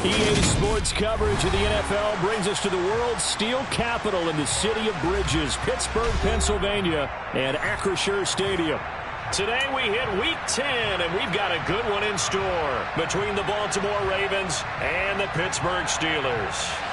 EA Sports coverage of the NFL brings us to the world's steel capital in the city of bridges, Pittsburgh, Pennsylvania, and Acrisure Stadium. Today we hit Week 10, and we've got a good one in store between the Baltimore Ravens and the Pittsburgh Steelers.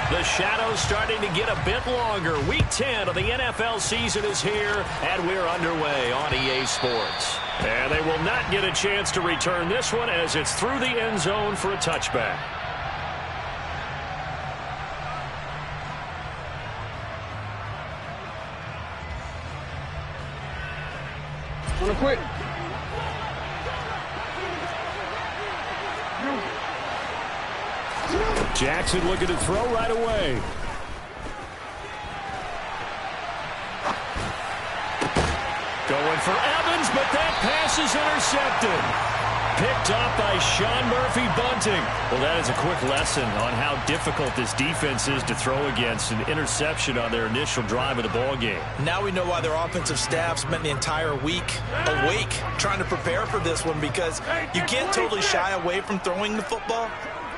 The shadow's starting to get a bit longer. Week 10 of the NFL season is here, and we're underway on EA Sports. And they will not get a chance to return this one as it's through the end zone for a touchback. Wanna quit? Jackson looking to throw right away. Going for Evans, but that pass is intercepted. Picked up by Sean Murphy-Bunting. Well, that is a quick lesson on how difficult this defense is to throw against. An interception on their initial drive of the ball game. Now we know why their offensive staff spent the entire week awake trying to prepare for this one, because you can't totally shy away from throwing the football.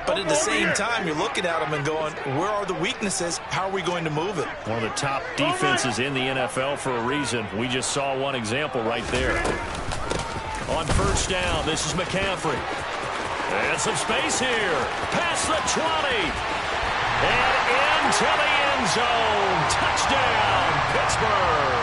But at the same time, you're looking at them and going, where are the weaknesses? How are we going to move it? One of the top defenses in the NFL for a reason. We just saw one example right there. On first down, this is McCaffrey. And some space here. Past the 20. And into the end zone. Touchdown, Pittsburgh.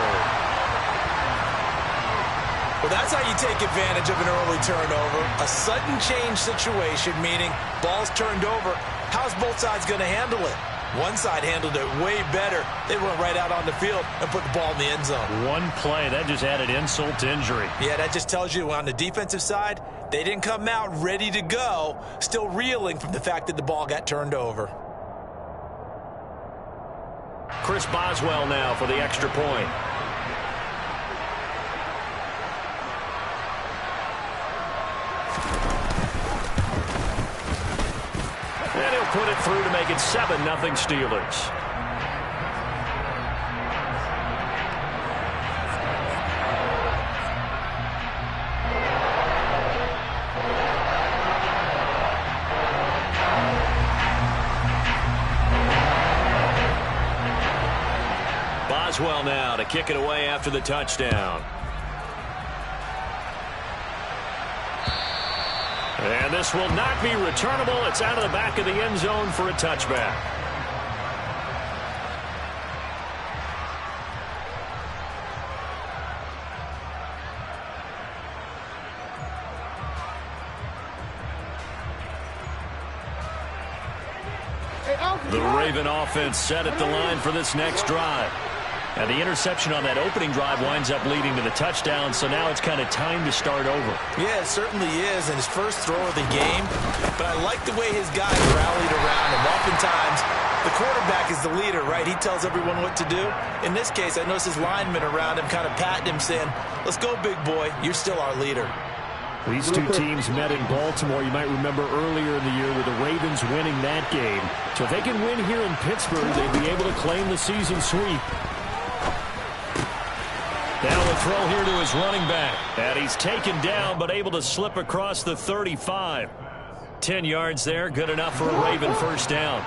Well, that's how you take advantage of an early turnover. A sudden change situation, meaning ball's turned over. How's both sides going to handle it? One side handled it way better. They went right out on the field and put the ball in the end zone. One play, that just added insult to injury. Yeah, that just tells you on the defensive side, they didn't come out ready to go, still reeling from the fact that the ball got turned over. Chris Boswell now for the extra point. And he'll put it through to make it 7-0 Steelers. Boswell now to kick it away after the touchdown. And this will not be returnable. It's out of the back of the end zone for a touchback. The Raven offense set at the line for this next drive. And the interception on that opening drive winds up leading to the touchdown, so now it's kind of time to start over. Yeah, it certainly is, and his first throw of the game. But I like the way his guys rallied around him. Oftentimes, the quarterback is the leader, right? He tells everyone what to do. In this case, I noticed his linemen around him kind of patting him, saying, let's go, big boy. You're still our leader. These two teams met in Baltimore, you might remember, earlier in the year with the Ravens winning that game. So if they can win here in Pittsburgh, they'd be able to claim the season sweep. Now the throw here to his running back. And he's taken down, but able to slip across the 35. 10 yards there, good enough for a Raven first down.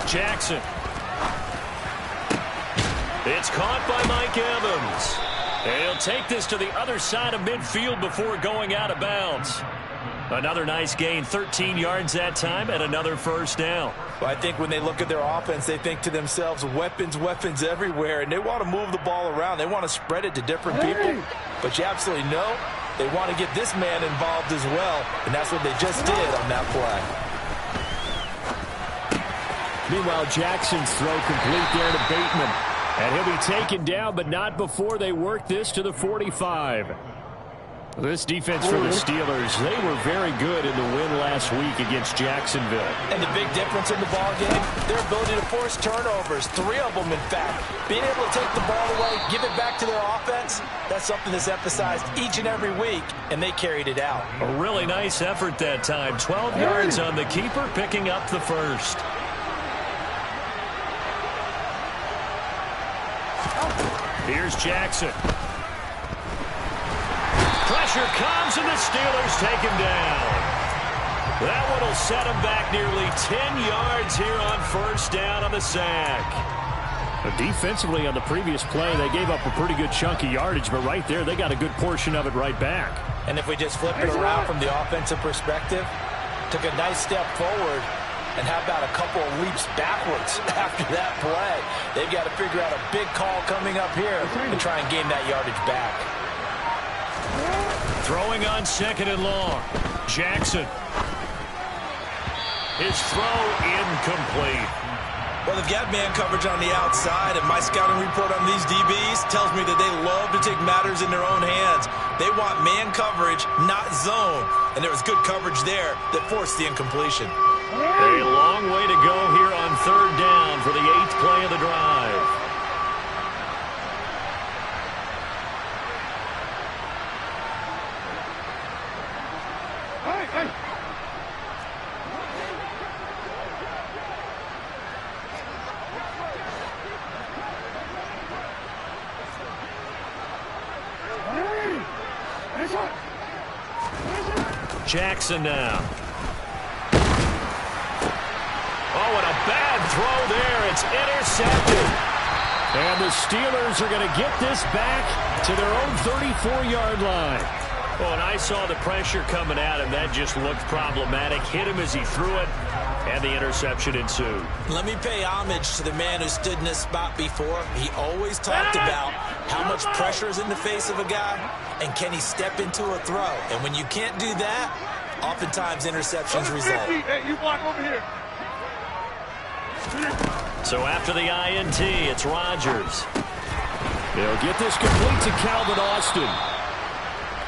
Jackson. It's caught by Mike Evans. And he'll take this to the other side of midfield before going out of bounds. Another nice gain, 13 yards that time, and another first down. Well, I think when they look at their offense, they think to themselves, weapons, weapons everywhere, and they want to move the ball around. They want to spread it to different people. But you absolutely know they want to get this man involved as well, and that's what they just did on that play. Meanwhile, Jackson's throw complete there to Bateman. And he'll be taken down, but not before they work this to the 45. This defense for the Steelers, they were very good in the win last week against Jacksonville. And the big difference in the ball game, their ability to force turnovers, 3 of them in fact. Being able to take the ball away, give it back to their offense, that's something that's emphasized each and every week, and they carried it out. A really nice effort that time. 12 yards on the keeper, picking up the first. Here's Jackson. Pressure comes, and the Steelers take him down. That one will set him back nearly 10 yards here on first down on the sack. Defensively on the previous play, they gave up a pretty good chunk of yardage, but right there, they got a good portion of it right back. And if we just flip it around from the offensive perspective, took a nice step forward, and how about a couple of leaps backwards after that play? They've got to figure out a big call coming up here to try and gain that yardage back. Throwing on 2nd and long. Jackson. His throw incomplete. Well, they've got man coverage on the outside, and my scouting report on these DBs tells me that they love to take matters in their own hands. They want man coverage, not zone. And there was good coverage there that forced the incompletion. A long way to go here on 3rd down for the 8th play of the drive. Jackson now. Oh, and a bad throw there. It's intercepted. And the Steelers are going to get this back to their own 34-yard line. Well, and I saw the pressure coming at him. That just looked problematic. Hit him as he threw it, and the interception ensued. Let me pay homage to the man who stood in this spot before. He always talked about how much pressure is in the face of a guy, and can he step into a throw. And when you can't do that, oftentimes interceptions result. Hey, you block over here. So after the INT, it's Rodgers. They'll get this complete to Calvin Austin.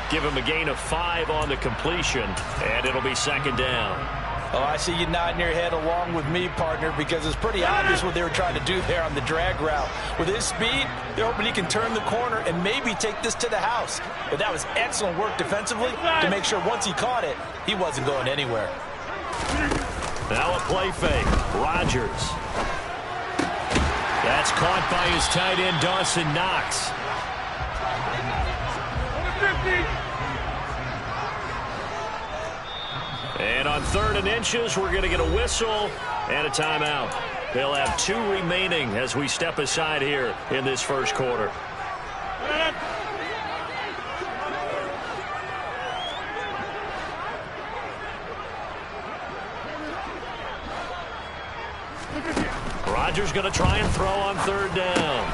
Give him a gain of 5 on the completion, and it'll be 2nd down. Oh, I see you nodding your head along with me, partner, because it's pretty obvious what they were trying to do there on the drag route. With his speed, they're hoping he can turn the corner and maybe take this to the house. But that was excellent work defensively to make sure once he caught it, he wasn't going anywhere. Now a play fake. Rodgers. That's caught by his tight end, Dawson Knox. And on 3rd and inches, we're going to get a whistle and a timeout. They'll have 2 remaining as we step aside here in this first quarter. Rodgers going to try and throw on 3rd down.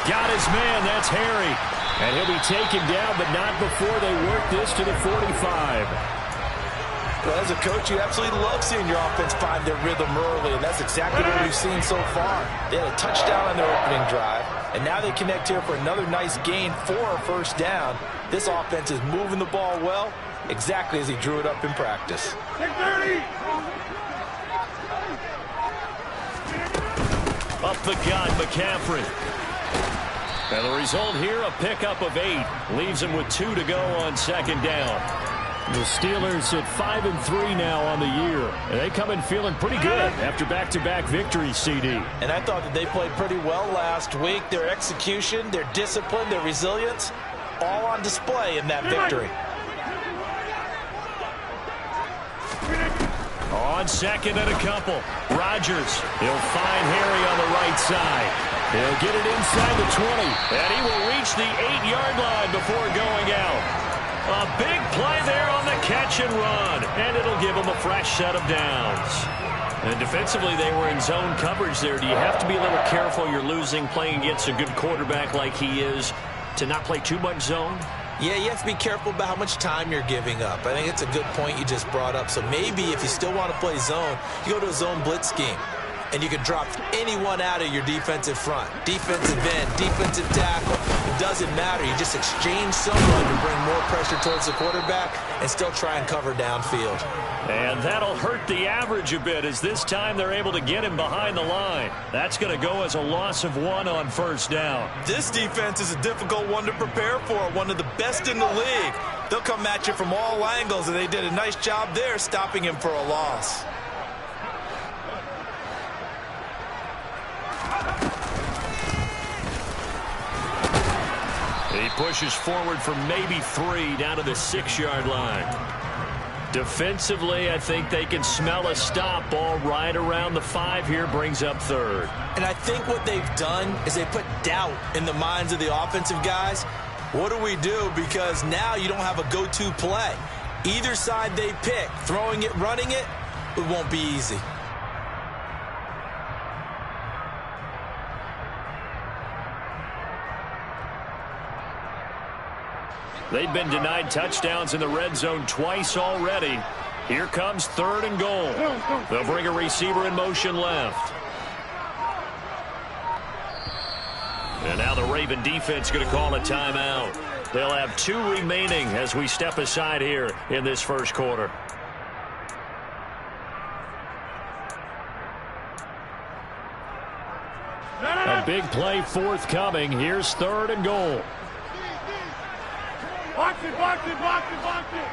Got his man. That's Harry. And he'll be taken down, but not before they work this to the 45. Well, as a coach, you absolutely love seeing your offense find their rhythm early, and that's exactly what we've seen so far. They had a touchdown on their opening drive, and now they connect here for another nice gain for a first down. This offense is moving the ball well, exactly as he drew it up in practice. Up the gut, McCaffrey. And the result here, a pickup of 8. Leaves him with 2 to go on 2nd down. The Steelers at 5-3 now on the year. And they come in feeling pretty good after back-to-back victories, CD. And I thought that they played pretty well last week. Their execution, their discipline, their resilience, all on display in that victory. On 2nd and a couple. Rodgers. He'll find Harry on the right side. He'll get it inside the 20. And he will reach the 8-yard line before going out. A big play there on the catch and run. And it'll give him a fresh set of downs. And defensively, they were in zone coverage there. Do you have to be a little careful you're losing playing against a good quarterback like he is to not play too much zone? Yeah, you have to be careful about how much time you're giving up. I think it's a good point you just brought up. So maybe if you still want to play zone, you go to a zone blitz scheme. And you can drop anyone out of your defensive front. Defensive end, defensive tackle. It doesn't matter. You just exchange someone to bring more pressure towards the quarterback and still try and cover downfield. And that'll hurt the average a bit as this time they're able to get him behind the line. That's going to go as a loss of 1 on first down. This defense is a difficult one to prepare for, one of the best in the league. They'll come at you from all angles, and they did a nice job there stopping him for a loss. He pushes forward for maybe 3 down to the 6-yard line. Defensively, I think they can smell a stop. Ball right around the 5 here, brings up 3rd. And I think what they've done is they put doubt in the minds of the offensive guys. What do we do? Because now you don't have a go-to play. Either side they pick, throwing it, running it, it won't be easy. They've been denied touchdowns in the red zone twice already. Here comes 3rd and goal. They'll bring a receiver in motion left. And now the Raven defense going to call a timeout. They'll have 2 remaining as we step aside here in this first quarter. A big play forthcoming. Here's 3rd and goal. Box it, box it, box it, box it.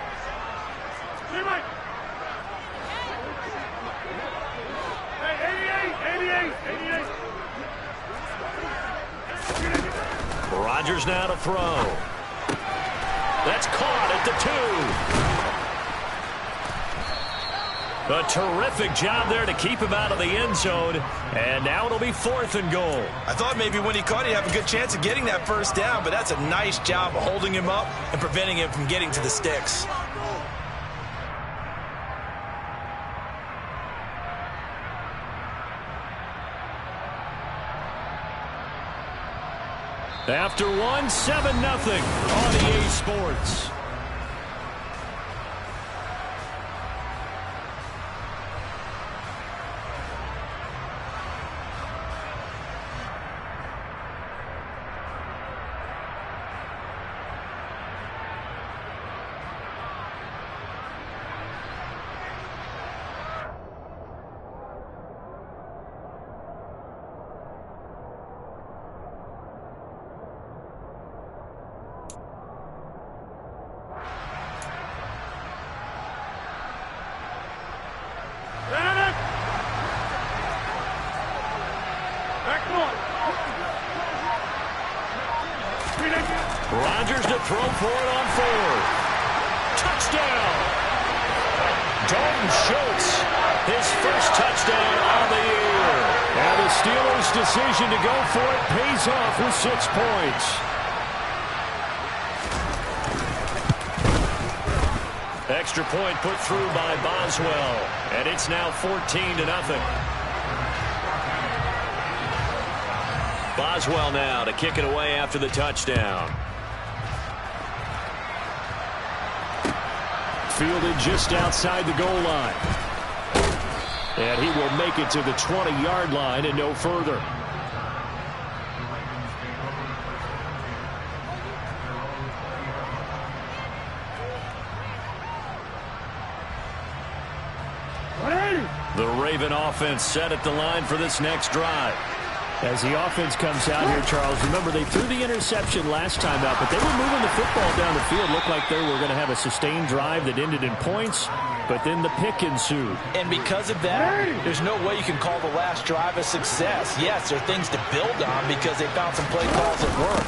Hey, 88. Rodgers now to throw. That's caught at the 2. A terrific job there to keep him out of the end zone. And now it'll be 4th and goal. I thought maybe when he caught it, he'd have a good chance of getting that first down, but that's a nice job of holding him up and preventing him from getting to the sticks. After 1, 7-0 on EA Sports. Rodgers to throw for it on 4th. Touchdown! Dalton Schultz, his first touchdown on the year. And the Steelers' decision to go for it pays off with 6 points. Extra point put through by Boswell. And it's now 14-0. Boswell now to kick it away after the touchdown. Fielded just outside the goal line. And he will make it to the 20-yard line and no further. The Raven offense set at the line for this next drive. As the offense comes out here, Charles, remember they threw the interception last time out, but they were moving the football down the field. Looked like they were going to have a sustained drive that ended in points, but then the pick ensued. And because of that, there's no way you can call the last drive a success. Yes, there are things to build on because they found some play calls that work.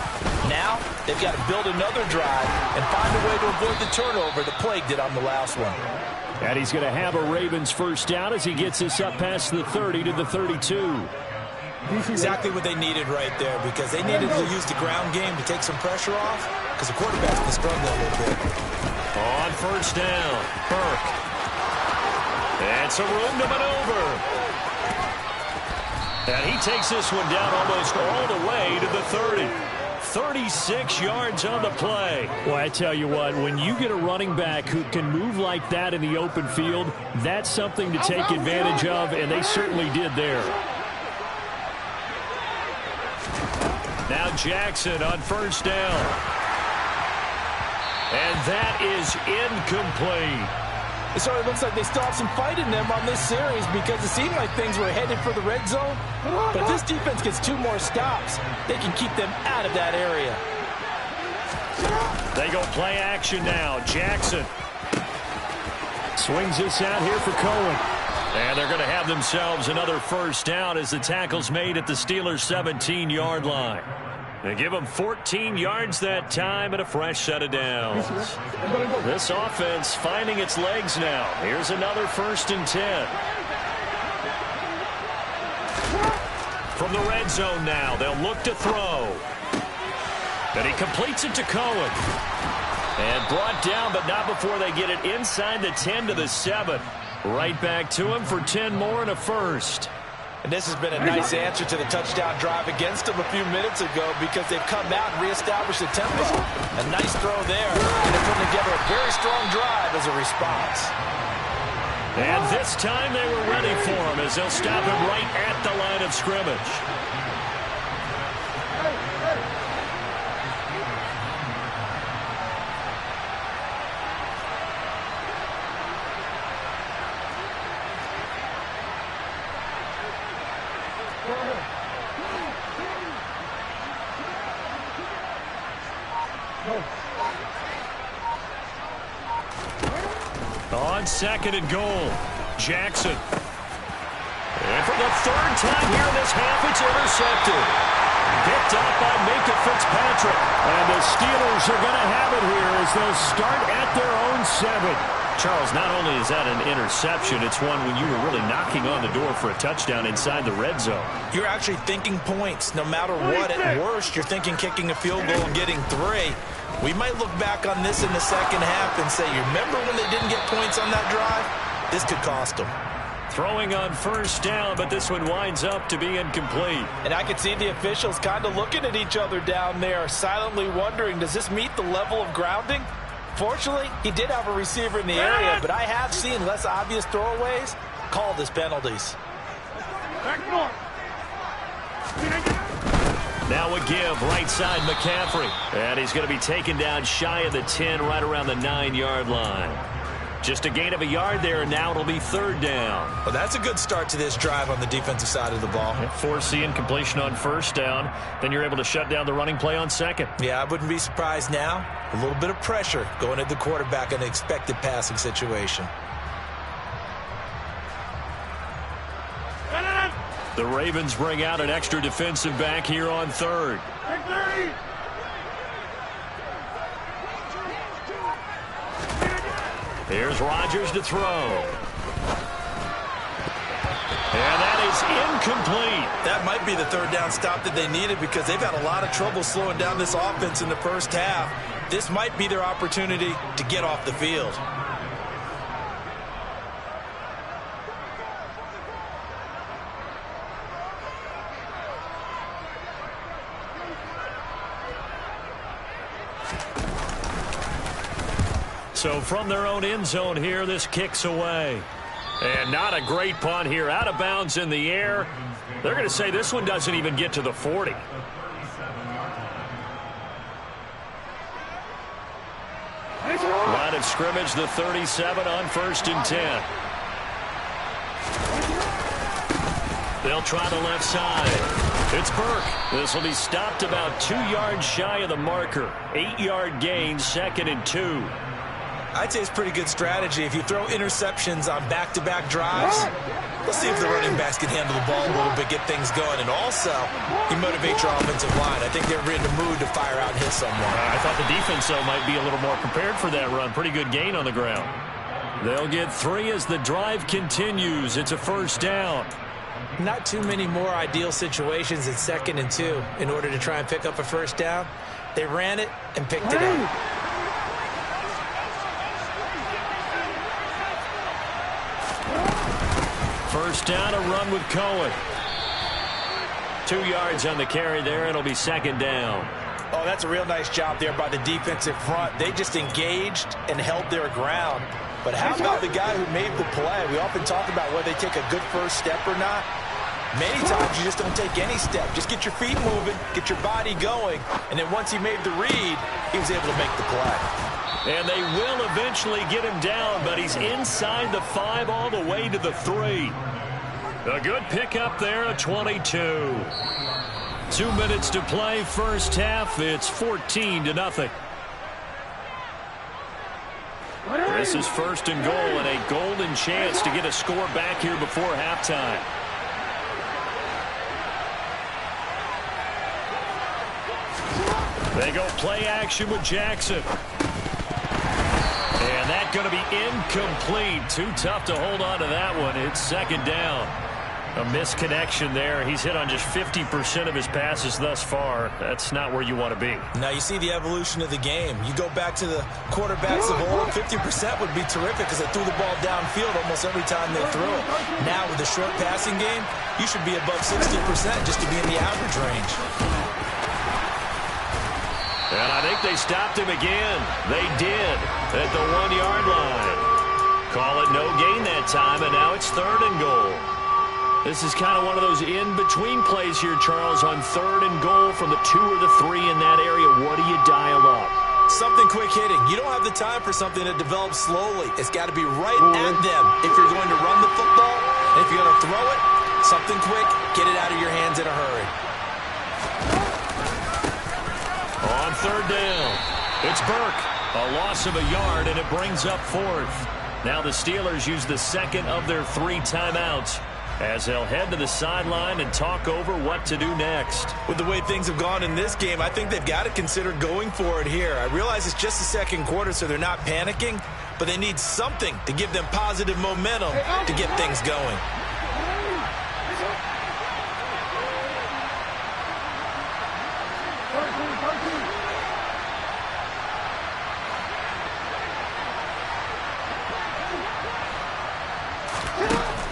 Now, they've got to build another drive and find a way to avoid the turnover that plagued it on the last one. And he's going to have a Ravens first down as he gets this up past the 30 to the 32. Exactly what they needed right there because they needed to use the ground game to take some pressure off because the quarterback's been struggling a little bit. On first down, Burke. And some room to maneuver. And he takes this one down almost all the way to the 30. 36 yards on the play. Well, I tell you what, when you get a running back who can move like that in the open field, that's something to take advantage of, and they certainly did there. Now Jackson on first down. And that is incomplete. It sort of looks like they still have some fight in them on this series because it seemed like things were headed for the red zone. But this defense gets 2 more stops. They can keep them out of that area. They go play action now. Jackson swings this out here for Cohen. And they're going to have themselves another first down as the tackle's made at the Steelers' 17-yard line. They give him 14 yards that time and a fresh set of downs. This offense finding its legs now. Here's another 1st and 10. From the red zone now, they'll look to throw. And he completes it to Cohen. And brought down, but not before they get it inside the 10 to the 7. Right back to him for 10 more and a first. And this has been a nice answer to the touchdown drive against them a few minutes ago because they've come out and reestablished the tempo. A nice throw there, and they're putting together a very strong drive as a response. And this time they were ready for him as they'll stop him right at the line of scrimmage. On 2nd and goal, Jackson. And for the 3rd time here in this half, it's intercepted. Picked up by Minka Fitzpatrick. And the Steelers are going to have it here as they'll start at their own 7. Charles, not only is that an interception, it's one when you were really knocking on the door for a touchdown inside the red zone. You're actually thinking points. No matter what, at worst, you're thinking kicking a field goal and getting 3. We might look back on this in the second half and say, you remember when they didn't get points on that drive? This could cost them. Throwing on 1st down, but this one winds up to be incomplete. And I could see the officials kind of looking at each other down there, silently wondering, does this meet the level of grounding? Fortunately, he did have a receiver in the area, but I have seen less obvious throwaways called as penalties. Now a give, right side McCaffrey. And he's going to be taken down shy of the 10, right around the 9-yard line. Just a gain of a yard there, and now it'll be 3rd down. Well, that's a good start to this drive on the defensive side of the ball. Forcing completion on 1st down. Then you're able to shut down the running play on 2nd. Yeah, I wouldn't be surprised now. A little bit of pressure going at the quarterback in an expected passing situation. The Ravens bring out an extra defensive back here on 3rd. Here's Rodgers to throw. And that is incomplete. That might be the 3rd down stop that they needed because they've had a lot of trouble slowing down this offense in the first half. This might be their opportunity to get off the field. So from their own end zone here, this kicks away. And not a great punt here. Out of bounds in the air. They're going to say this one doesn't even get to the 40. Line of scrimmage, the 37 on 1st and 10. They'll try the left side. It's Burke. This will be stopped about 2 yards shy of the marker. 8-yard gain, 2nd and 2. I'd say it's pretty good strategy. If you throw interceptions on back-to-back drives, let's see if the running backs can handle the ball a little bit, get things going. And also, you motivate your offensive line. I think they're in the mood to fire out and hit someone. I thought the defense, though, might be a little more prepared for that run. Pretty good gain on the ground. They'll get 3 as the drive continues. It's a 1st down. Not too many more ideal situations in 2nd and 2 in order to try and pick up a 1st down. They ran it and picked it up. First down, a run with Cohen. 2 yards on the carry there. It'll be 2nd down. Oh, that's a real nice job there by the defensive front. They just engaged and held their ground. But how about the guy who made the play? We often talk about whether they take a good first step or not. Many times you just don't take any step. Just get your feet moving, get your body going, and then once he made the read, he was able to make the play. And they will eventually get him down, but he's inside the 5 all the way to the 3. A good pickup there, a 22. 2 minutes to play, first half. It's 14-0. This is 1st and goal and a golden chance to get a score back here before halftime. They go play action with Jackson. And that's going to be incomplete. Too tough to hold on to that one. It's second down. A misconnection there. He's hit on just 50% of his passes thus far. That's not where you want to be. Now you see the evolution of the game. You go back to the quarterbacks of old, 50% would be terrific because they threw the ball downfield almost every time they threw it. Now with the short passing game, you should be above 60% just to be in the average range. And I think they stopped him again. They did at the 1-yard line. Call it no gain that time, and now it's 3rd and goal. This is kind of one of those in-between plays here, Charles, on 3rd and goal from the 2 or the 3 in that area. What do you dial up? Something quick hitting. You don't have the time for something that develops slowly. It's got to be right at them if you're going to run the football. And if you're going to throw it, something quick, get it out of your hands in a hurry. On 3rd down, it's Burke. A loss of a yard, and it brings up 4th. Now the Steelers use the 2nd of their 3 timeouts as they'll head to the sideline and talk over what to do next. With the way things have gone in this game, I think they've got to consider going for it here. I realize it's just the 2nd quarter, so they're not panicking, but they need something to give them positive momentum to get things going.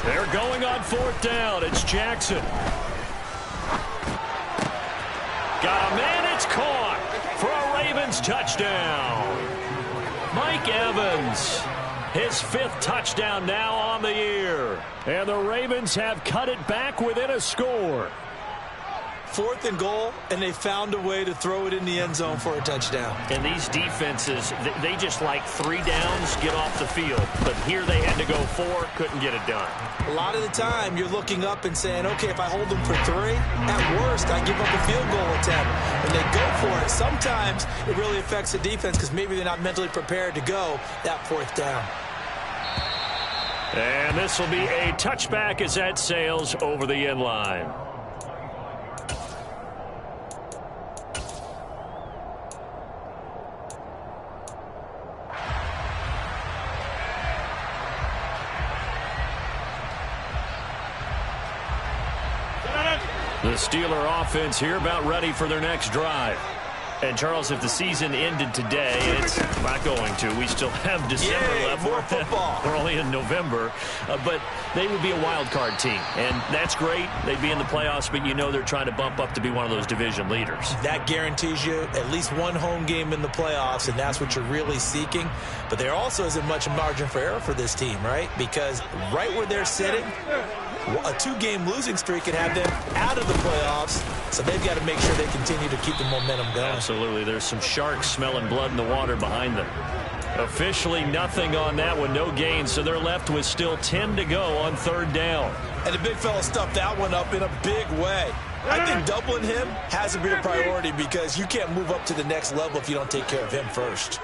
They're going on 4th down. It's Jackson. Got a man. It's caught for a Ravens touchdown. Mike Evans, his 5th touchdown now on the year. And the Ravens have cut it back within a score. 4th and goal, and they found a way to throw it in the end zone for a touchdown. And these defenses, they just like 3 downs, get off the field. But here they had to go 4, couldn't get it done. A lot of the time, you're looking up and saying, okay, if I hold them for 3, at worst, I give up a field goal attempt. When they go for it, sometimes it really affects the defense because maybe they're not mentally prepared to go that 4th down. And this will be a touchback as that sails over the end line. The Steeler offense here about ready for their next drive. And, Charles, if the season ended today, it's not going to. We still have December left. More football. We're only in November. But they would be a wild card team. And that's great. They'd be in the playoffs, but you know they're trying to bump up to be one of those division leaders. That guarantees you at least one home game in the playoffs, and that's what you're really seeking. But there also isn't much margin for error for this team, right? Because right where they're sitting, a 2-game losing streak could have them out of the playoffs, so they've got to make sure they continue to keep the momentum going. Absolutely. There's some sharks smelling blood in the water behind them. Officially nothing on that one, no gain, so they're left with still 10 to go on 3rd down. And the big fella stuffed that one up in a big way. I think doubling him has to be a priority because you can't move up to the next level if you don't take care of him first.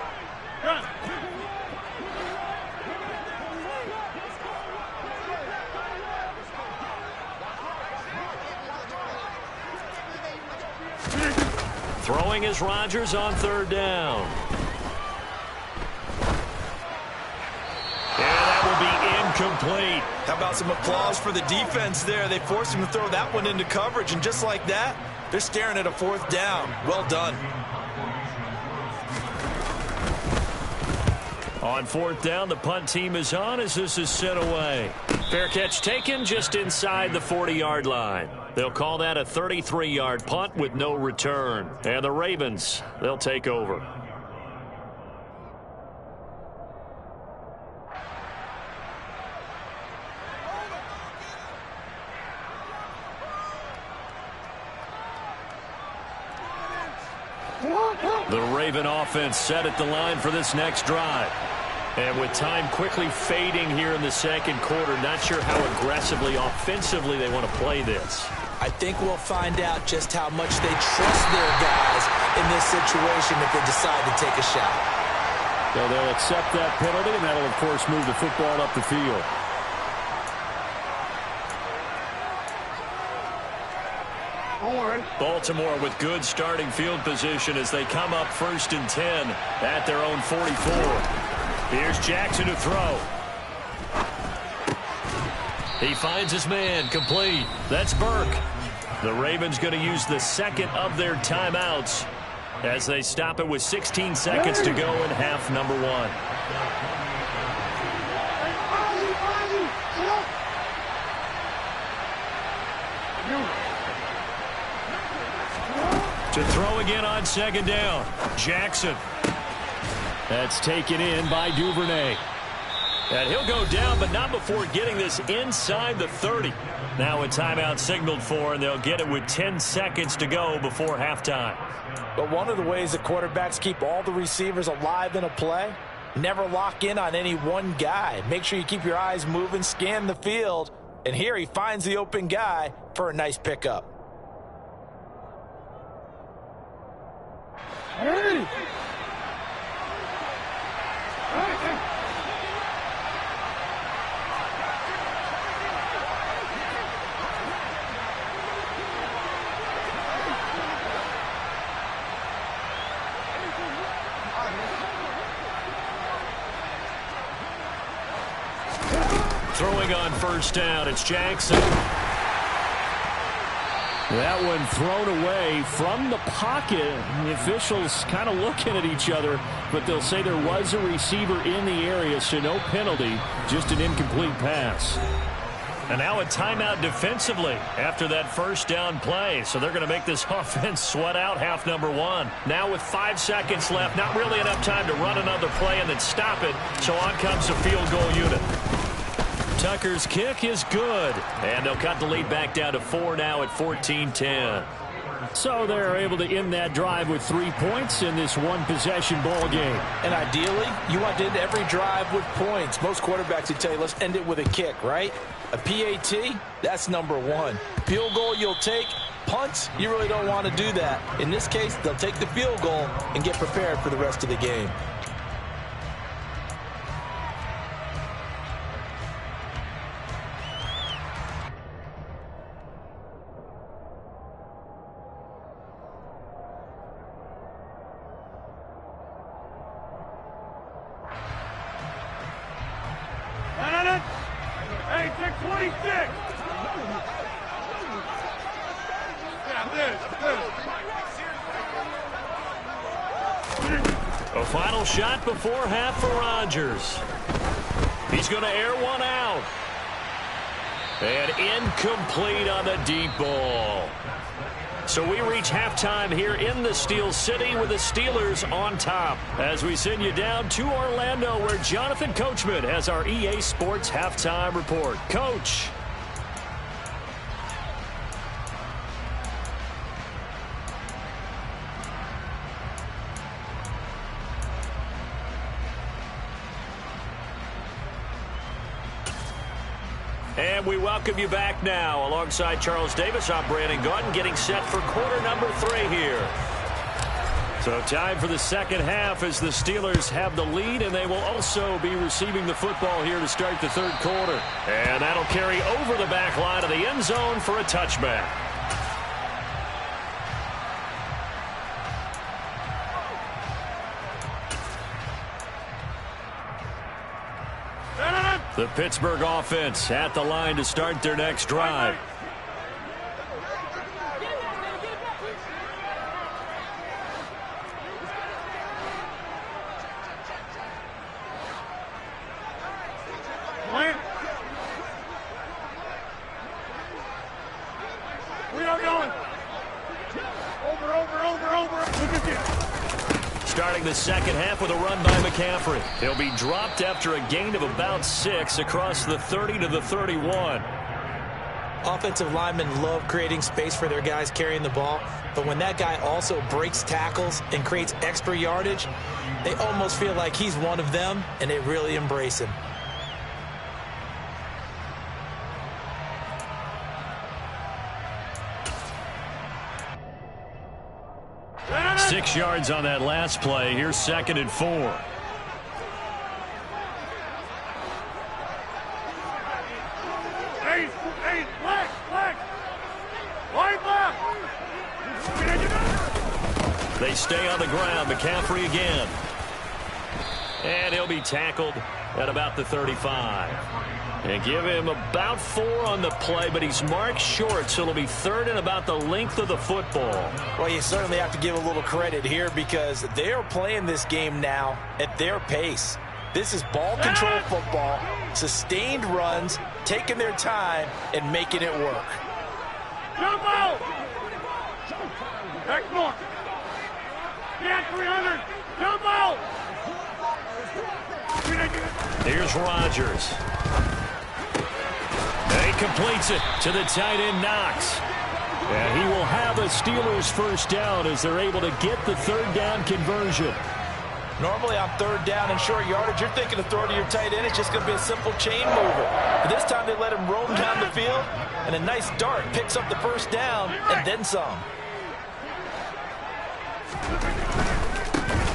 Throwing is Rodgers on 3rd down. And that will be incomplete. How about some applause for the defense there? They forced him to throw that one into coverage, and just like that, they're staring at a 4th down. Well done. On 4th down, the punt team is on as this is sent away. Fair catch taken just inside the 40-yard line. They'll call that a 33-yard punt with no return. And the Ravens, they'll take over. The Raven offense set at the line for this next drive. And with time quickly fading here in the 2nd quarter, not sure how aggressively, offensively they want to play this. I think we'll find out just how much they trust their guys in this situation if they decide to take a shot. So they'll accept that penalty, and that'll, of course, move the football up the field. Already. Baltimore with good starting field position as they come up 1st and 10 at their own 44. Here's Jackson to throw. He finds his man, complete. That's Burke. The Ravens going to use the second of their timeouts as they stop it with 16 seconds to go in half number 1. To throw again on 2nd down. Jackson. That's taken in by Duvernay. And he'll go down, but not before getting this inside the 30. Now a timeout signaled for, and they'll get it with 10 seconds to go before halftime. But one of the ways the quarterbacks keep all the receivers alive in a play, never lock in on any one guy. Make sure you keep your eyes moving, scan the field, and here he finds the open guy for a nice pickup. Hey! Throwing on 1st down, it's Jackson. That one thrown away from the pocket. The officials kind of looking at each other, but they'll say there was a receiver in the area, so no penalty, just an incomplete pass. And now a timeout defensively after that 1st down play. So they're going to make this offense sweat out half number 1. Now with 5 seconds left, not really enough time to run another play and then stop it. So on comes the field goal unit. Tucker's kick is good. And they'll cut the lead back down to 4 now at 14-10. So they're able to end that drive with 3 points in this one-possession ball game. And ideally, you want to end every drive with points. Most quarterbacks would tell you, let's end it with a kick, right? A PAT, that's number 1. Field goal you'll take. Punts, you really don't want to do that. In this case, they'll take the field goal and get prepared for the rest of the game. Hey, 626! A final shot before half for Rodgers. He's going to air one out. And incomplete on the deep ball. So we reach halftime here in the Steel City with the Steelers on top. As we send you down to Orlando, where Jonathan Coachman has our EA Sports halftime report. Coach. And we welcome you back now. Alongside Charles Davis, I'm Brandon Gaudin, getting set for quarter number 3 here. So time for the second half as the Steelers have the lead, and they will also be receiving the football here to start the third quarter. And that'll carry over the back line of the end zone for a touchback. The Pittsburgh offense at the line to start their next drive. We are going. Over. Look at this. Starting the second half with a run by McCaffrey. He'll be dropped after a gain of about 6 across the 30 to the 31. Offensive linemen love creating space for their guys carrying the ball, but when that guy also breaks tackles and creates extra yardage, they almost feel like he's one of them, and they really embrace him. Six yards on that last play. Here's 2nd and 4. Hey, black. White left. stay on the ground. McCaffrey again. And he'll be tackled at about the 35. And give him about 4 on the play, but he's marked short, so it'll be 3rd and about the length of the football. Well, you certainly have to give a little credit here because they are playing this game now at their pace. This is ball control football, sustained runs, taking their time, and making it work. Jump out! Next one! Get 300! Jump out! Here's Rodgers. And he completes it to the tight end, Knox. And he will have a Steelers first down as they're able to get the 3rd down conversion. Normally on 3rd down and short yardage, you're thinking of throw to your tight end. It's just going to be a simple chain mover. But this time they let him roam down the field, and a nice dart picks up the first down and then some.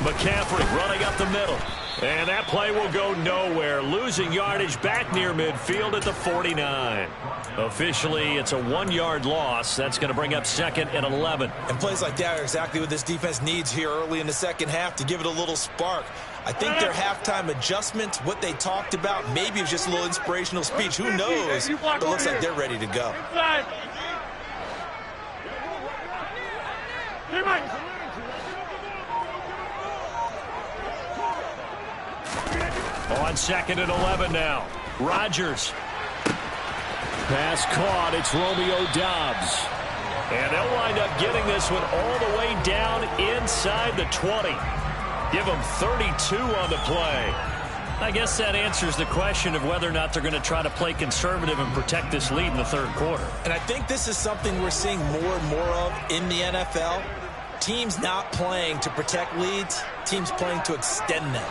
McCaffrey running up the middle. And that play will go nowhere. Losing yardage back near midfield at the 49. Officially, it's a 1-yard loss. That's going to bring up 2nd and 11. And plays like that are exactly what this defense needs here early in the second half to give it a little spark. I think their halftime adjustments, what they talked about, maybe it was just a little inspirational speech. Who knows? But it looks like they're ready to go. On 2nd and 11 now. Rodgers. Pass caught. It's Romeo Doubs. And they'll wind up getting this one all the way down inside the 20. Give them 32 on the play. I guess that answers the question of whether or not they're going to try to play conservative and protect this lead in the 3rd quarter. And I think this is something we're seeing more and more of in the NFL. Teams not playing to protect leads, teams playing to extend them.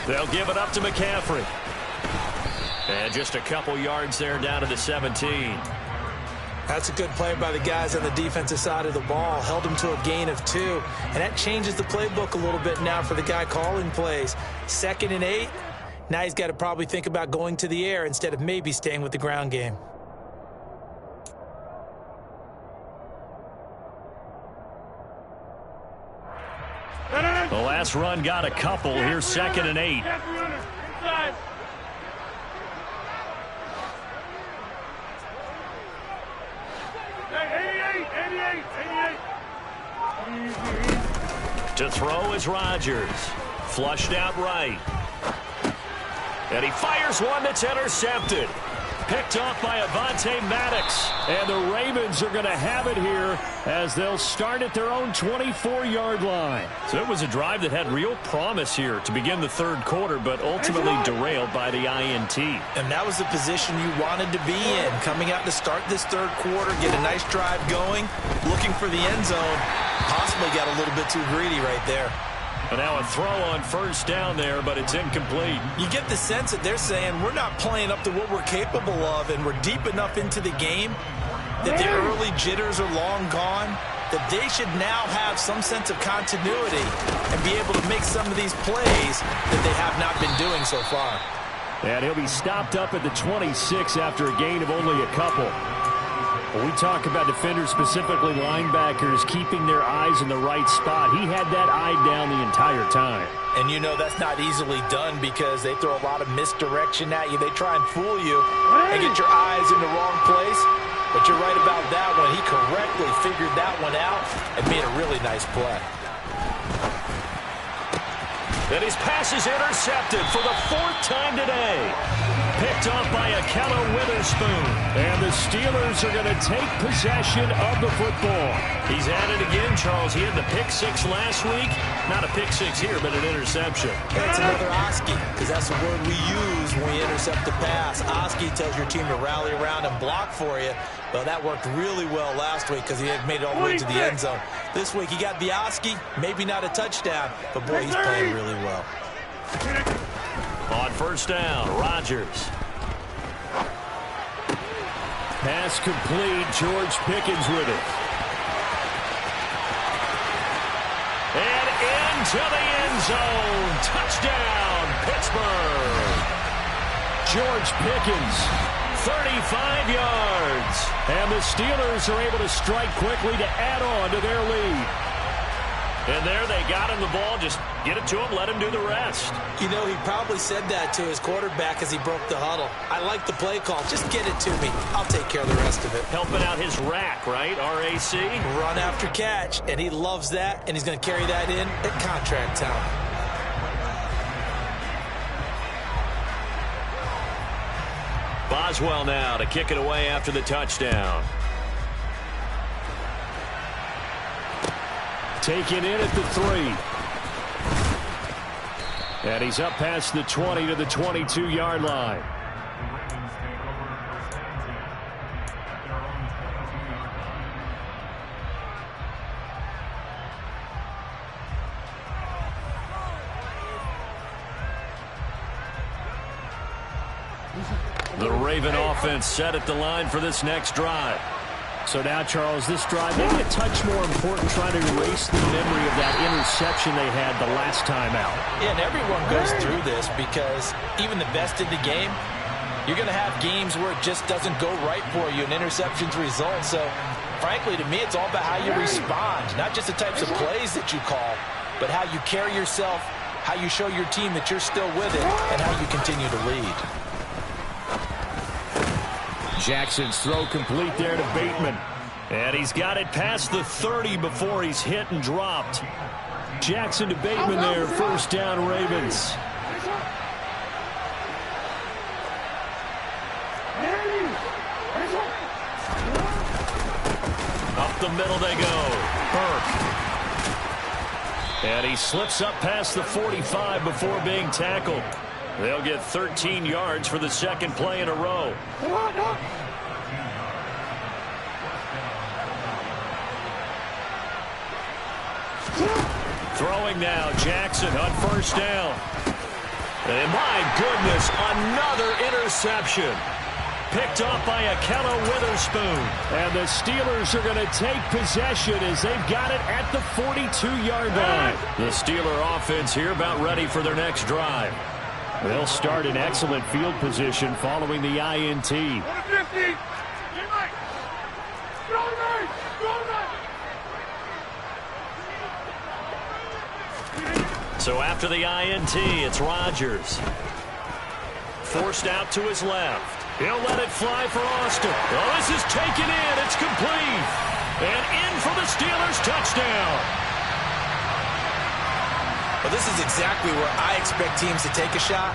They'll give it up to McCaffrey. And just a couple yards there down to the 17. That's a good play by the guys on the defensive side of the ball. Held them to a gain of 2. And that changes the playbook a little bit now for the guy calling plays. 2nd and 8. Now he's got to probably think about going to the air instead of maybe staying with the ground game. The last run got a couple. Here's 2nd and 8. To throw is Rodgers. Flushed out right. And he fires one that's intercepted. Picked off by Avonte Maddox. And the Ravens are going to have it here as they'll start at their own 24-yard line. So it was a drive that had real promise here to begin the 3rd quarter, but ultimately derailed by the INT. And that was the position you wanted to be in. Coming out to start this 3rd quarter, get a nice drive going, looking for the end zone. Possibly got a little bit too greedy right there. And now a throw on 1st down there, but it's incomplete. You get the sense that they're saying we're not playing up to what we're capable of, and we're deep enough into the game that the early jitters are long gone, that they should now have some sense of continuity and be able to make some of these plays that they have not been doing so far. And he'll be stopped up at the 26 after a gain of only a couple. When we talk about defenders, specifically linebackers, keeping their eyes in the right spot, he had that eye down the entire time. And you know that's not easily done because they throw a lot of misdirection at you. They try and fool you and get your eyes in the wrong place. But you're right about that one. He correctly figured that one out and made a really nice play. And his pass is intercepted for the 4th time today. Picked off by Akello Witherspoon. And the Steelers are going to take possession of the football. He's at it again, Charles. He had the pick 6 last week. Not a pick 6 here, but an interception. And it's another Oski, because that's the word we use when we intercept the pass. Oski tells your team to rally around and block for you. Well, that worked really well last week because he had made it all the way to the end zone. This week he got the Oski, maybe not a touchdown, but boy, he's playing really well. On 1st down, Rodgers. Pass complete. George Pickens with it. And into the end zone. Touchdown, Pittsburgh. George Pickens. 35 yards. And the Steelers are able to strike quickly to add on to their lead. And there they got him the ball. Just get it to him, let him do the rest. You know, he probably said that to his quarterback as he broke the huddle. I like the play call. Just get it to me. I'll take care of the rest of it. Helping out his rack, right? R-A-C? Run after catch. And he loves that, and he's going to carry that in at contract time. Boswell now to kick it away after the touchdown. Taken in at the 3. And he's up past the 20 to the 22-yard line. The Raven offense set at the line for this next drive. So now, Charles, this drive maybe a touch more important, trying to erase the memory of that interception they had the last time out. Yeah, and everyone goes through this because even the best in the game, you're going to have games where it just doesn't go right for you and interceptions result. So, frankly, to me, it's all about how you respond, not just the types of plays that you call, but how you carry yourself, how you show your team that you're still with it, and how you continue to lead. Jackson's throw complete there to Bateman. And he's got it past the 30 before he's hit and dropped. Jackson to Bateman there, first down Ravens. Up the middle they go. Burke. And he slips up past the 45 before being tackled. They'll get 13 yards for the second play in a row. Throwing now, Jackson on first down. And my goodness, another interception. Picked off by Akello Witherspoon. And the Steelers are going to take possession as they've got it at the 42-yard line. The Steeler offense here about ready for their next drive. They'll start in excellent field position following the INT. So after the INT, it's Rodgers. Forced out to his left. He'll let it fly for Austin. Oh, this is taken in. It's complete. And in for the Steelers touchdown. Well, this is exactly where I expect teams to take a shot.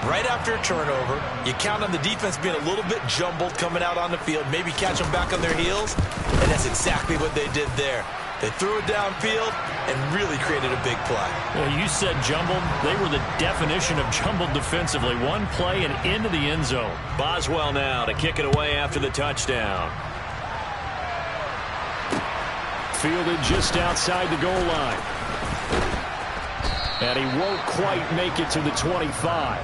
Right after a turnover, you count on the defense being a little bit jumbled coming out on the field, maybe catch them back on their heels, and that's exactly what they did there. They threw it downfield and really created a big play. Well, you said jumbled. They were the definition of jumbled defensively. One play and into the end zone. Boswell now to kick it away after the touchdown. Fielded just outside the goal line. And he won't quite make it to the 25.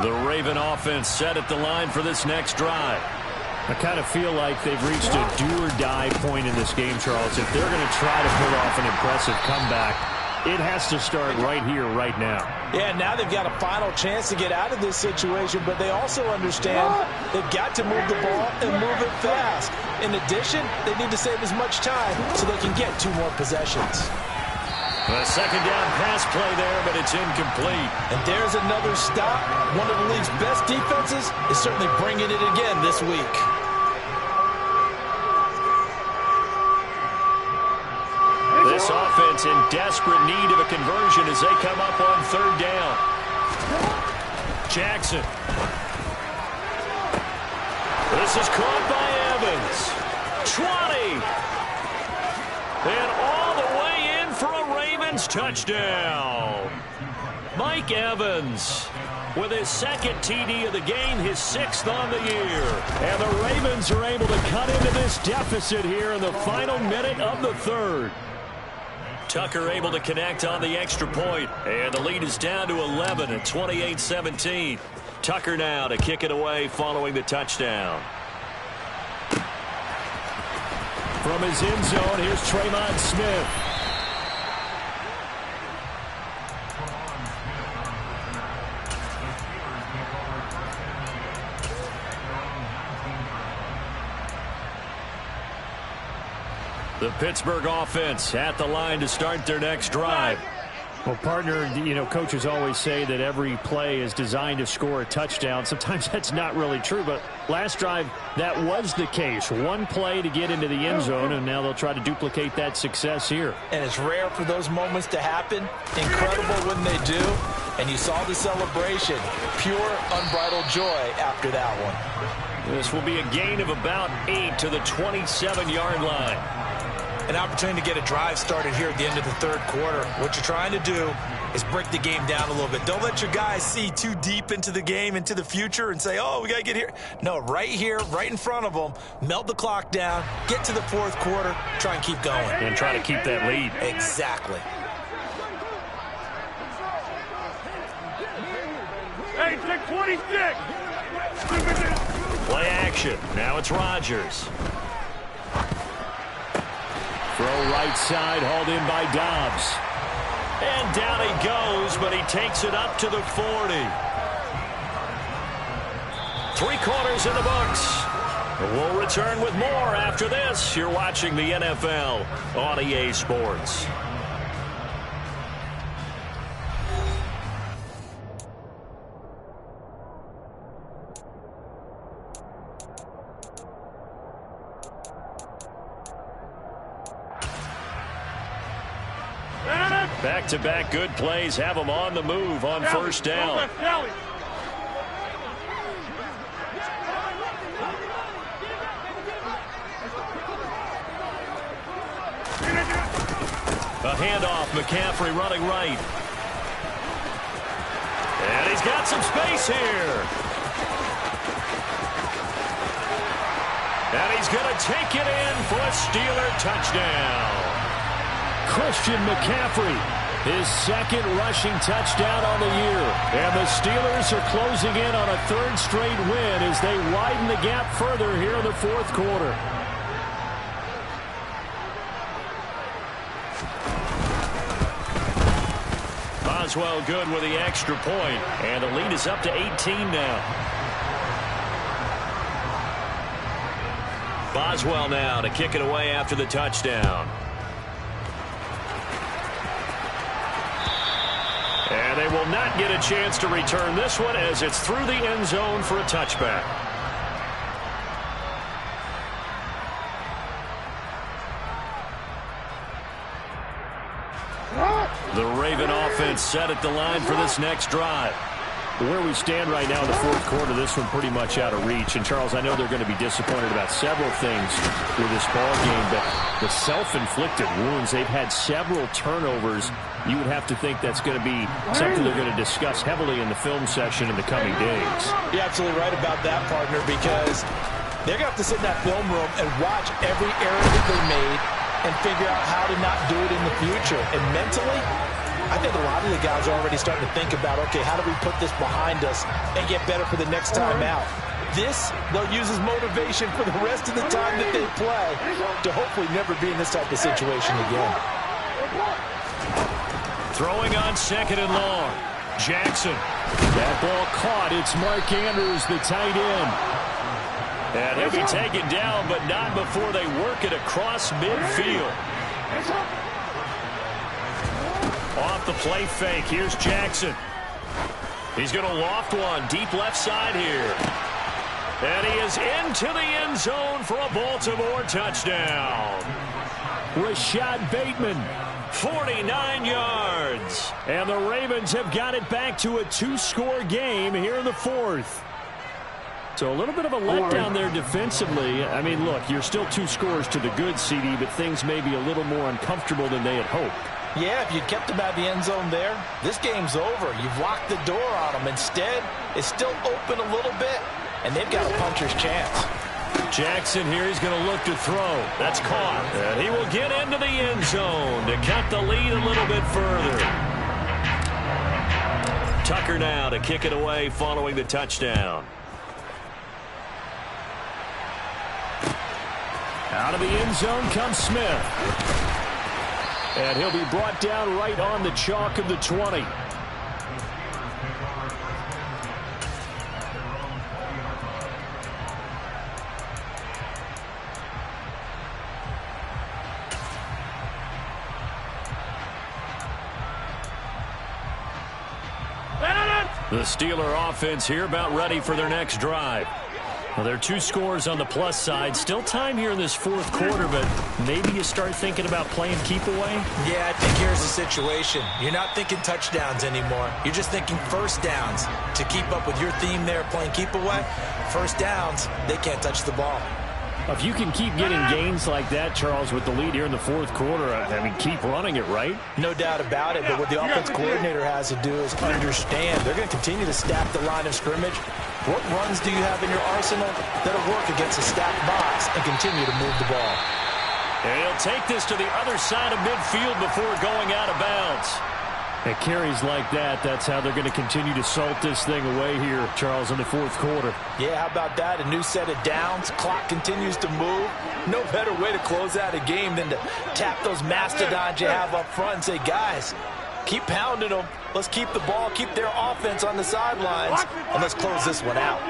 The Raven offense set at the line for this next drive. I kind of feel like they've reached a do-or-die point in this game, Charles. If they're going to try to pull off an impressive comeback, it has to start right here, right now. Yeah, now they've got a final chance to get out of this situation, but they also understand they've got to move the ball and move it fast. In addition, they need to save as much time so they can get 2 more possessions. A second down pass play there, but it's incomplete. And there's another stop. One of the league's best defenses is certainly bringing it again this week. This offense in desperate need of a conversion as they come up on third down. Jackson. This is caught by Evans. 20. And all the way in for a Ravens touchdown. Mike Evans with his second TD of the game, his 6th on the year. And the Ravens are able to cut into this deficit here in the final minute of the third. Tucker able to connect on the extra point, and the lead is down to 11 at 28-17. Tucker now to kick it away following the touchdown. From his end zone, here's Tremont Smith. The Pittsburgh offense at the line to start their next drive. Well, partner, coaches always say that every play is designed to score a touchdown. Sometimes that's not really true, but last drive, that was the case. One play to get into the end zone, and now they'll try to duplicate that success here. And it's rare for those moments to happen. Incredible when they do. And you saw the celebration. Pure, unbridled joy after that one. This will be a gain of about 8 to the 27-yard line. An opportunity to get a drive started here at the end of the third quarter. What you're trying to do is break the game down a little bit. Don't let your guys see too deep into the game, into the future, and say, oh, we got to get here. No, right here, right in front of them, melt the clock down, get to the fourth quarter, try and keep going. And try to keep that lead. Exactly. Hey, take 26. Play action. Now it's Rodgers. Throw right side, hauled in by Dobbs. And down he goes, but he takes it up to the 40. 3 quarters in the books. We'll return with more after this. You're watching the NFL on EA Sports. Back-to-back good plays have them on the move on first down. A handoff, McCaffrey running right. And he's got some space here. And he's going to take it in for a Steeler touchdown. Christian McCaffrey, his second rushing touchdown on the year. And the Steelers are closing in on a third straight win as they widen the gap further here in the fourth quarter. Boswell good with the extra point, and the lead is up to 18 now. Boswell now to kick it away after the touchdown. And they will not get a chance to return this one as it's through the end zone for a touchback. The Raven offense set at the line for this next drive. Where we stand right now in the fourth quarter, this one pretty much out of reach. And, Charles, I know they're going to be disappointed about several things with this ball game, but the self-inflicted wounds, they've had several turnovers. You would have to think that's going to be something they're going to discuss heavily in the film session in the coming days. You're absolutely right about that, partner, because they're going to have to sit in that film room and watch every error that they made and figure out how to not do it in the future. And mentally, I think a lot of the guys are already starting to think about, okay, how do we put this behind us and get better for the next time out? This, they'll use as motivation for the rest of the time that they play to hopefully never be in this type of situation again. Throwing on second and long. Jackson. That ball caught. It's Mark Andrews, the tight end. And he'll be taken down, but not before they work it across midfield. Off the play fake. Here's Jackson. He's going to loft one deep left side here. And he is into the end zone for a Baltimore touchdown. Rashad Bateman. 49 yards. And the Ravens have got it back to a 2-score game here in the fourth. So a little bit of a letdown there defensively. I mean, look, you're still 2 scores to the good, CD, but things may be a little more uncomfortable than they had hoped. Yeah, if you kept them out of the end zone there, this game's over. You've locked the door on them. Instead, it's still open a little bit, and they've got a puncher's chance. Jackson here, he's going to look to throw. That's caught. And he will get into the end zone to cut the lead a little bit further. Tucker now to kick it away following the touchdown. Out of the end zone comes Smith. And he'll be brought down right on the chalk of the 20. The Steeler offense here about ready for their next drive. Well, there are 2 scores on the plus side. Still time here in this fourth quarter, but maybe you start thinking about playing keep away? Yeah, I think here's the situation. You're not thinking touchdowns anymore. You're just thinking first downs. To keep up with your theme there, playing keep away, first downs, they can't touch the ball. If you can keep getting gains like that, Charles, with the lead here in the fourth quarter, I mean, keep running it, right? No doubt about it, but what the offense coordinator has to do is understand. They're going to continue to stack the line of scrimmage. What runs do you have in your arsenal that'll work against a stacked box and continue to move the ball? And he'll take this to the other side of midfield before going out of bounds. At carries like that, that's how they're going to continue to salt this thing away here, Charles, in the fourth quarter. Yeah, how about that? A new set of downs. Clock continues to move. No better way to close out a game than to tap those mastodons you have up front and say, guys, keep pounding them. Let's keep the ball, keep their offense on the sidelines, and let's close this one out.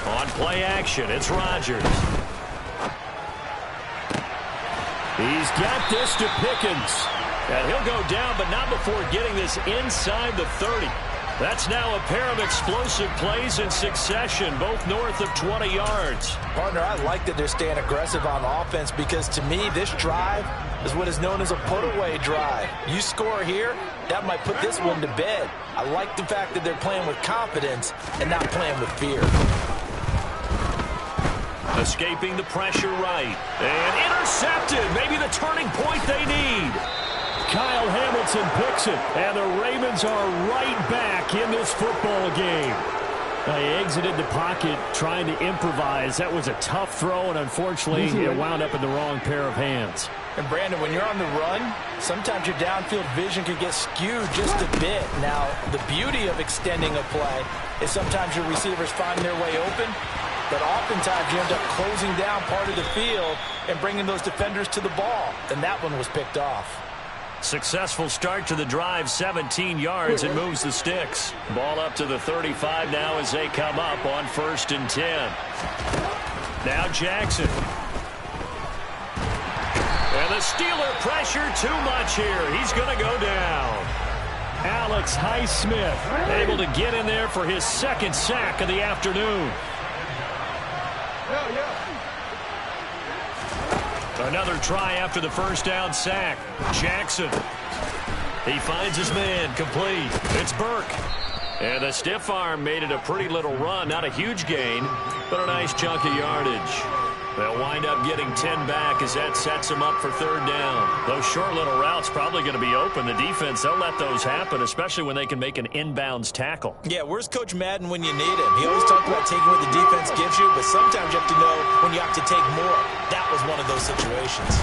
On play action, it's Rodgers. He's got this to Pickens. And he'll go down, but not before getting this inside the 30. That's now a pair of explosive plays in succession, both north of 20 yards. Partner, I like that they're staying aggressive on offense because, to me, this drive is what is known as a put-away drive. You score here, that might put this one to bed. I like the fact that they're playing with confidence and not playing with fear. Escaping the pressure right. And intercepted. Maybe the turning point they need. Kyle Hamilton picks it, and the Ravens are right back in this football game. He exited the pocket trying to improvise. That was a tough throw, and unfortunately, it wound up in the wrong pair of hands. And, Brandon, when you're on the run, sometimes your downfield vision can get skewed just a bit. Now, the beauty of extending a play is sometimes your receivers find their way open, but oftentimes you end up closing down part of the field and bringing those defenders to the ball, and that one was picked off. Successful start to the drive, 17 yards. It moves the sticks. Ball up to the 35 now as they come up on 1st and 10. Now Jackson. And the Steeler pressure too much here. He's going to go down. Alex Highsmith able to get in there for his 2nd sack of the afternoon. Another try after the 1st down sack. Jackson. He finds his man, complete. It's Burke. And the stiff arm made it a pretty little run. Not a huge gain, but a nice chunk of yardage. They'll wind up getting 10 back as that sets them up for 3rd down. Those short little routes probably going to be open. The defense, they'll let those happen, especially when they can make an inbounds tackle. Yeah, where's Coach Madden when you need him? He always talks about taking what the defense gives you, but sometimes you have to know when you have to take more. That was one of those situations.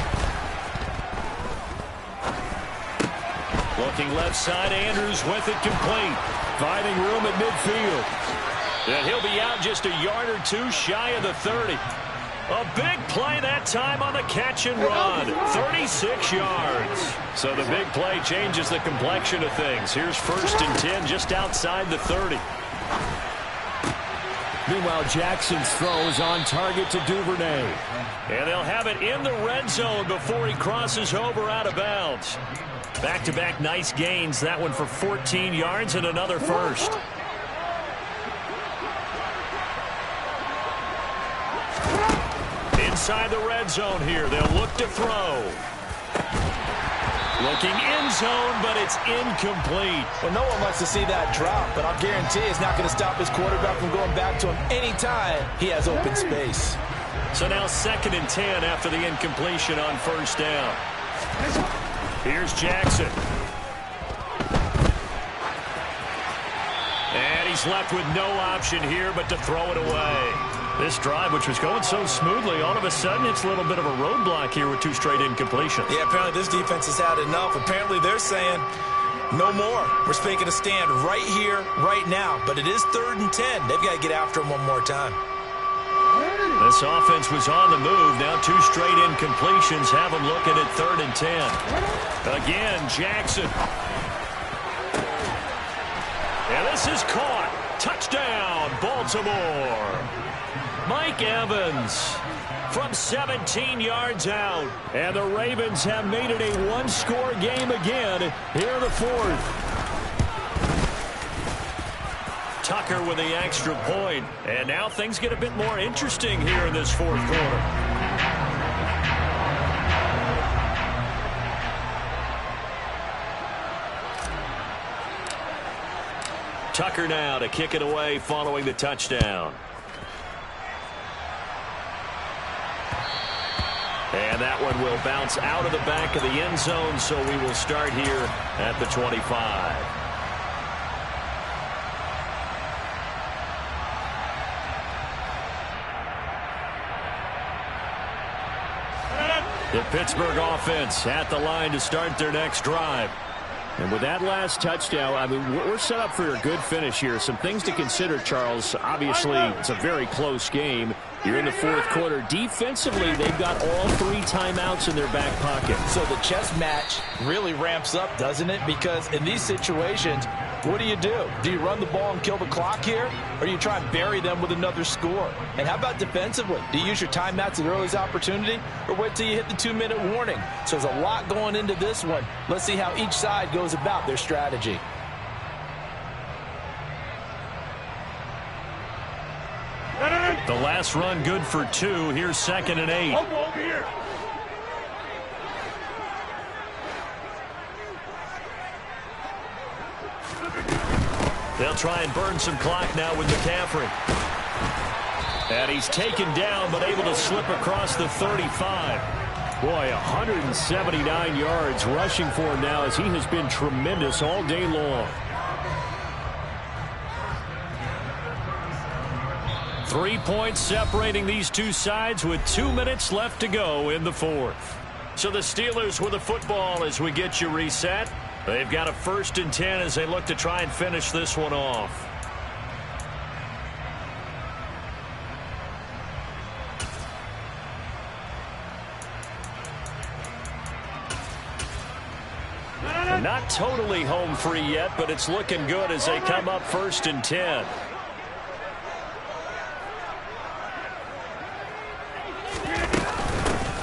Looking left side, Andrews with it complete. Finding room at midfield. And he'll be out just a yard or two shy of the 30. A big play that time on the catch and run. 36 yards. So the big play changes the complexion of things. Here's 1st and 10 just outside the 30. Meanwhile, Jackson's throw is on target to Duvernay. And they'll have it in the red zone before he crosses over out of bounds. Back-to-back nice gains. That one for 14 yards and another 1st. Inside the red zone here. They'll look to throw. Looking end zone, but it's incomplete. Well, no one wants to see that drop, but I'll guarantee it's not going to stop his quarterback from going back to him anytime he has open space. So now 2nd and 10 after the incompletion on 1st down. Here's Jackson. And he's left with no option here but to throw it away. This drive, which was going so smoothly, all of a sudden it's a little bit of a roadblock here with 2 straight incompletions. Yeah, apparently this defense has had enough. Apparently they're saying no more. We're making a stand right here, right now. But it is 3rd and 10. They've got to get after him one more time. This offense was on the move. Now 2 straight incompletions have them looking at 3rd and 10. Again, Jackson. And this is caught. Touchdown, Baltimore. Mike Evans from 17 yards out. And the Ravens have made it a 1-score game again here in the 4th. Tucker with the extra point. And now things get a bit more interesting here in this 4th quarter. Tucker now to kick it away following the touchdown. And that one will bounce out of the back of the end zone, so we will start here at the 25. The Pittsburgh offense at the line to start their next drive. And with that last touchdown, I mean, we're set up for a good finish here. Some things to consider, Charles. Obviously, it's a very close game. You're in the 4th quarter. Defensively, they've got all 3 timeouts in their back pocket. So the chess match really ramps up, doesn't it? Because in these situations, what do? Do you run the ball and kill the clock here? Or do you try and bury them with another score? And how about defensively? Do you use your timeouts at earliest opportunity? Or wait till you hit the 2-minute warning? So there's a lot going into this one. Let's see how each side goes about their strategy. The last run good for 2. Here's 2nd and 8. Over here. They'll try and burn some clock now with McCaffrey. And he's taken down but able to slip across the 35. Boy, 179 yards rushing for him now as he has been tremendous all day long. 3 points separating these two sides with 2 minutes left to go in the 4th. So the Steelers with the football as we get you reset. They've got a 1st and 10 as they look to try and finish this one off. They're not totally home free yet, but it's looking good as they come up 1st and 10.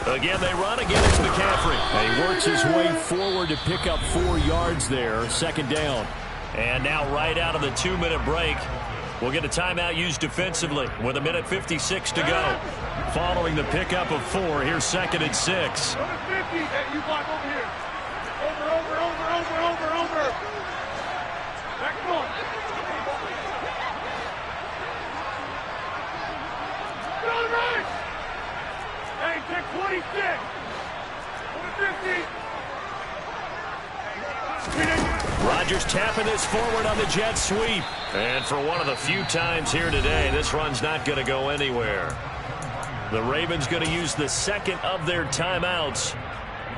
Again, they run. Again, it's McCaffrey. And he works his way forward to pick up 4 yards there. 2nd down. And now right out of the 2-minute break, we'll get a timeout used defensively with 1:56 to go. Following the pickup of 4, here's 2nd and 6. Number 50. Hey, you block over here. Over. Back on. All right. Hey, take 26. Number 50. Rodgers tapping this forward on the jet sweep. And for one of the few times here today, this run's not going to go anywhere. The Ravens going to use the 2nd of their timeouts.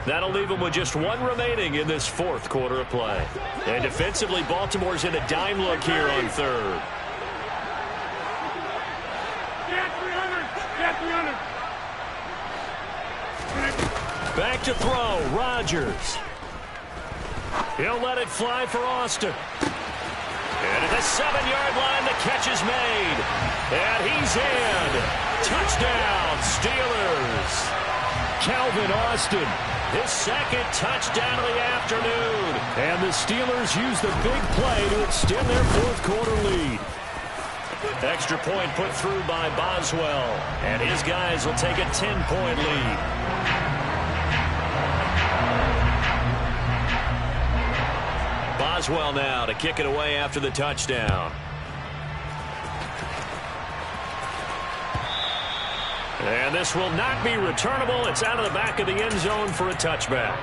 That'll leave them with just 1 remaining in this 4th quarter of play. And defensively, Baltimore's in a dime look here on 3rd. Back to throw, Rodgers. He'll let it fly for Austin. And at the 7-yard line, the catch is made. And he's in. Touchdown, Steelers. Calvin Austin, his 2nd touchdown of the afternoon. And the Steelers use the big play to extend their 4th quarter lead. Extra point put through by Boswell. And his guys will take a 10-point lead. Boswell now to kick it away after the touchdown. And this will not be returnable. It's out of the back of the end zone for a touchback.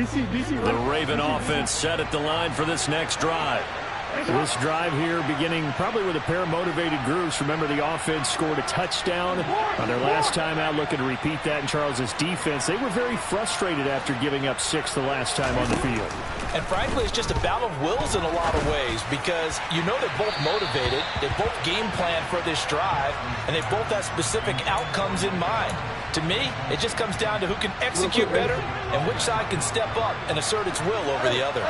The Raven offense set at the line for this next drive. This drive here beginning probably with a pair of motivated groups. Remember, the offense scored a touchdown on their last time out. Looking to repeat that in Charles's defense. They were very frustrated after giving up 6 the last time on the field. And frankly, it's just a battle of wills in a lot of ways because you know they're both motivated. They both game plan for this drive, and they both have specific outcomes in mind. To me, it just comes down to who can execute better and which side can step up and assert its will over the other.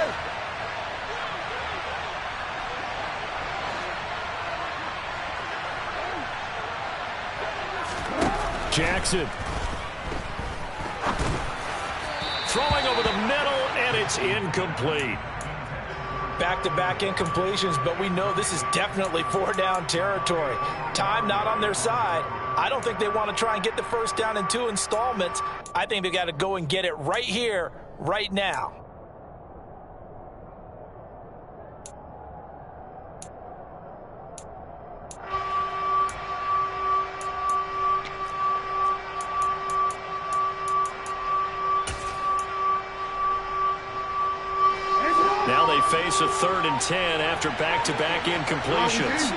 Jackson. Throwing over the middle, and it's incomplete. Back-to-back incompletions, but we know this is definitely 4-down territory. Time not on their side. I don't think they want to try and get the first down in 2 installments. I think they got to go and get it right here, right now. Now they face a 3rd and 10 after back-to-back incompletions.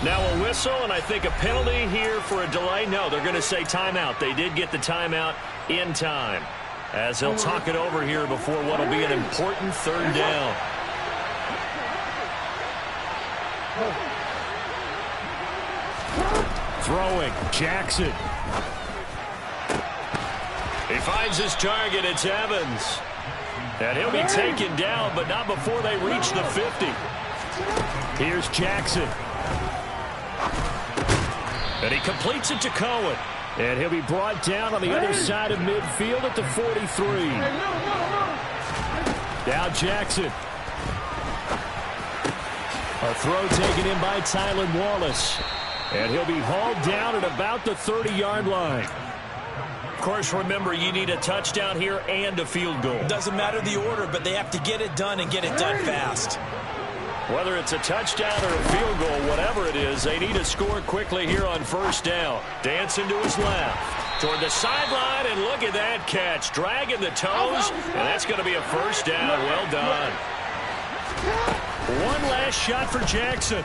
Now a whistle, and I think a penalty here for a delay. No, they're going to say timeout. They did get the timeout in time, as they'll talk it over here before what will be an important 3rd down. Throwing, Jackson. He finds his target. It's Evans. And he'll be taken down, but not before they reach the 50. Here's Jackson. And he completes it to Cohen. And he'll be brought down on the other side of midfield at the 43. Now Jackson. A throw taken in by Tylan Wallace. And he'll be hauled down at about the 30-yard line. Of course, remember, you need a touchdown here and a field goal. Doesn't matter the order, but they have to get it done and get it done fast. Whether it's a touchdown or a field goal, whatever it is, they need to score quickly here on 1st down. Dancing to his left. Toward the sideline, and look at that catch. Dragging the toes, and that's going to be a 1st down. Well done. One last shot for Jackson.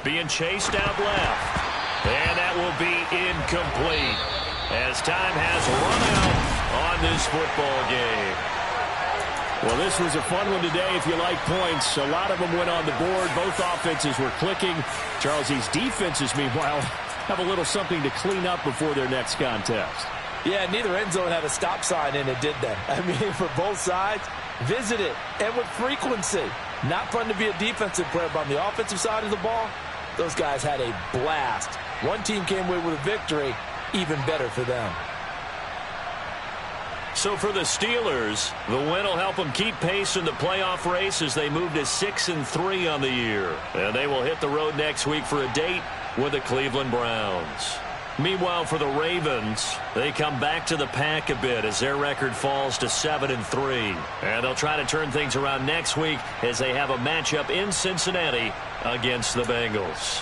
Being chased out left. And that will be incomplete, as time has run out on this football game. Well, this was a fun one today if you like points. A lot of them went on the board. Both offenses were clicking. Charles, these defenses, meanwhile, have a little something to clean up before their next contest. Yeah, neither end zone had a stop sign in it, did they? I mean, for both sides, visit it, and with frequency. Not fun to be a defensive player, but on the offensive side of the ball, those guys had a blast. One team came away with a victory, even better for them. So for the Steelers, the win will help them keep pace in the playoff race as they move to 6-3 on the year. And they will hit the road next week for a date with the Cleveland Browns. Meanwhile, for the Ravens, they come back to the pack a bit as their record falls to 7-3. And they'll try to turn things around next week as they have a matchup in Cincinnati against the Bengals.